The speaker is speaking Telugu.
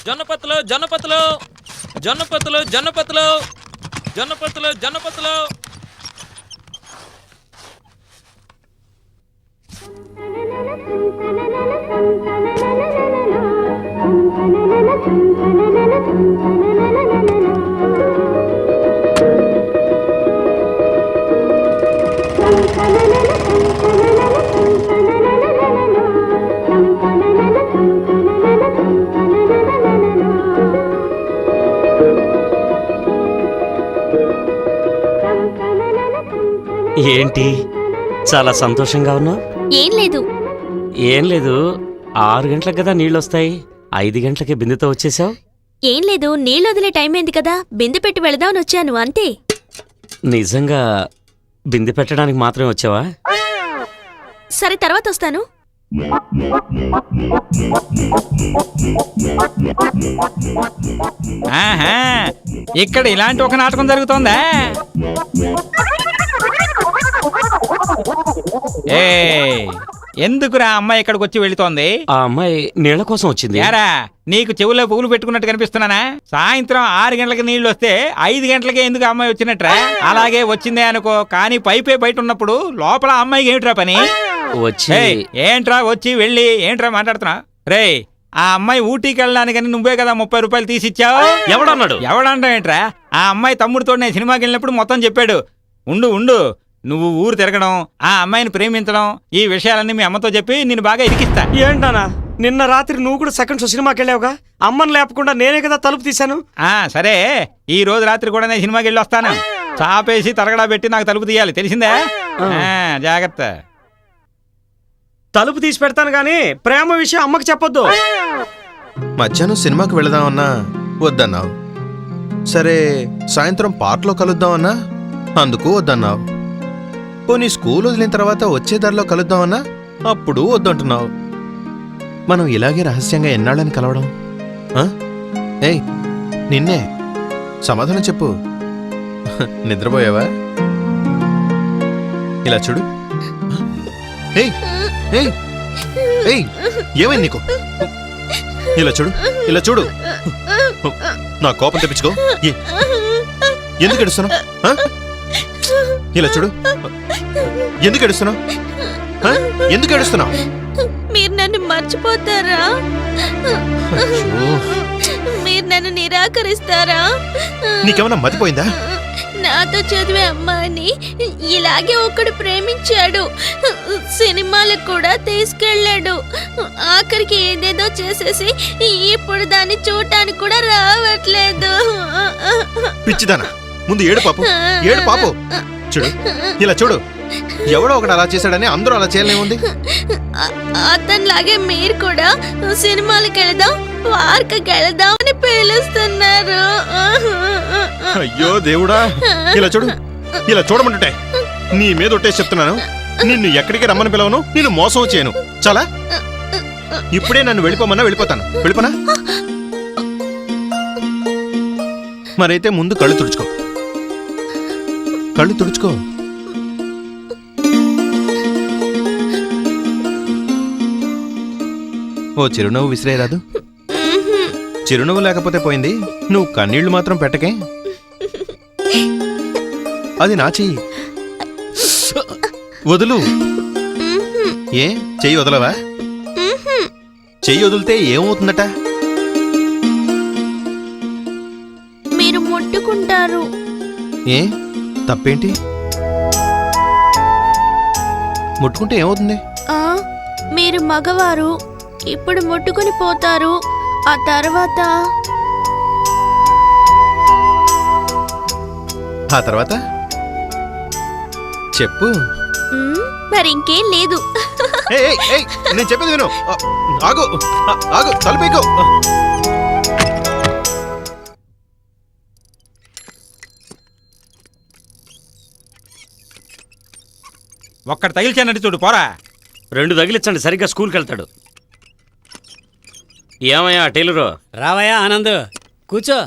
జొన్నపత్తులు జొన్నపత్తులు జొన్నపత్తులు జొన్నపత్తులు జొన్నపత్తులు జొన్నపత్తులు. ఏంటి చాలా సంతోషంగా ఉన్నావు? ఏం లేదు. ఏం లేదు, 6 గంటలకు కదా నీళ్ళొస్తాయి, 5 గంటలకే బిందెతో వచ్చేసావు. ఏం లేదు, నీళ్ళు వదిలే టైం అయింది కదా, బిందె పెట్టి వెళదామని వచ్చాను అంతే. నిజంగా బిందె పెట్టడానికి మాత్రమే వచ్చావా? సరే, తర్వాత వస్తాను. ఇక్కడ ఇలాంటి ఒక నాటకం జరుగుతోందా? ఎందుకురా అమ్మాయి ఇక్కడికి వచ్చి వెళుతోంది? ఆ అమ్మాయి నీళ్ల కోసం వచ్చింది. యారా, నీకు చెవులో పువ్వులు పెట్టుకున్నట్టు కనిపిస్తున్నానా? సాయంత్రం 6 గంటలకు నీళ్లు వస్తే 5 గంటలకే ఎందుకు అమ్మాయి వచ్చినట్రా? అలాగే వచ్చిందే అనుకో, కానీ పైపే బయట ఉన్నప్పుడు లోపల అమ్మాయికి ఏమిట్రా పని? వచ్చి ఏంట్రా వచ్చి వెళ్ళి ఏంట్రా మాట్లాడుతున్నా? రే, ఆ అమ్మాయి ఊటీకి వెళ్ళడానికని నువ్వే కదా 30 రూపాయలు తీసిచ్చావు. ఎవడన్నాడు? ఎవడంటా ఏంట్రా? ఆ అమ్మాయి తమ్ముడితో నేను సినిమాకి వెళ్ళినప్పుడు మొత్తం చెప్పాడు. ఉండు నువ్వు ఊరు తిరగడం, ఆ అమ్మాయిని ప్రేమించడం, ఈ విషయాలన్నీ మీ అమ్మతో చెప్పి నేను బాగా ఇరికిస్తా. ఏంటానా, నిన్న రాత్రి నువ్వు కూడా సెకండ్ షో సినిమాకి వెళ్ళావుగా, అమ్మని లేపకుండా నేనే కదా తలుపు తీశాను. సరే, ఈ రోజు రాత్రి కూడా నేను సినిమాకి వెళ్ళి వస్తాను. చాపేసి తరగడా పెట్టి నాకు తలుపు తీయాలి, తెలిసిందే? జాగ్రత్త. తలుపు తీసి పెడతాను గానీ ప్రేమ విషయం అమ్మకి చెప్పొద్దు. మధ్యాహ్నం సినిమాకి వెళదామన్నా వద్దన్నావు. సరే, సాయంత్రం పార్క్లో కలుద్దామన్నా అందుకు వద్దన్నావు. పోనీ స్కూల్ వదిలిన తర్వాత వచ్చే దారిలో కలుద్దామన్నా అప్పుడు వద్దంటున్నావు. మనం ఇలాగే రహస్యంగా ఎన్నాళ్ళని కలవడం? ఏయ్, నిన్నే సమాధానం చెప్పు. నిద్రపోయావా? ఇలా చూడు. ఏయ్ ఏయ్ ఏయ్ ఏమైంది నీకు? ఇలా చూడు. నా కోపం తెప్పించుకో. ఎందుకు ఏడుస్తున్నావు? ఇలా చూడు, ఎందుకు ఏడుస్తున్నావు? మీరు నన్ను మర్చిపోతారా? మీరు నన్ను నిరాకరిస్తారా? నీకేమన్నా మతిపోయిందా? నాతో చదివే అమ్మాయిని ఇలాగే ఒకడు ప్రేమించాడు, సినిమాలకు కూడా తీసుకెళ్ళాడు, ఆఖరికి ఏదేదో చేసేసి ఇప్పుడు దాన్ని చూడటానికి కూడా రావట్లేదు. పిచ్చిదానా, ముందు ఏడు పాపు. చూడు, ఇలా చూడు, ఎవడో ఒకడు అలా చేశాడని అందరూ అలా చేయలేముంది. అతనిలాగే మీరు కూడా సినిమాలకు వెళదాం, పార్క్కి వెళదాం అని పిలుస్తున్నారు. అయ్యో దేవుడా, ఇలా చూడమంటుంటే నీ మీద ఒట్టేసి చెప్తున్నాను. నిన్ను ఎక్కడికి రమ్మని పిలవను, నిన్ను మోసం చేయను. చాలా, ఇప్పుడే నన్ను వెళ్ళిపోమన్నా వెళ్ళిపోనా? మరైతే ముందు కళ్ళు తుడుచుకో. ఓ చిరునవ్వు విసిరేరాదు? చిరునవ్వు లేకపోతే పోయింది, నువ్వు కన్నీళ్లు మాత్రం పెట్టకే. అది నా చెయ్యి, వదులు. ఏ చెయ్యి వదలవా? చెయ్యి వదిలితే ఏమవుతుందట? మీరు ముట్టుకుంటారు. ఏ తప్పేంటి? ముట్టుకుంటే ఏమవుతుంది? మీరు మగవారు, ఇప్పుడు ముట్టుకుని పోతారు, ఆ తర్వాత చెప్పు. మరి ఇంకేం లేదు. నేను చెప్పేది విను. ఆగు, తలుపేకు. ఒక్కడు తగిలిచానంటే చూడు, పోరా. 2 తగిలించండి, సరిగ్గా స్కూల్కి వెళ్తాడు. ఏమయ్యా టైలరు? రావయ్యా ఆనంద్, కూర్చో.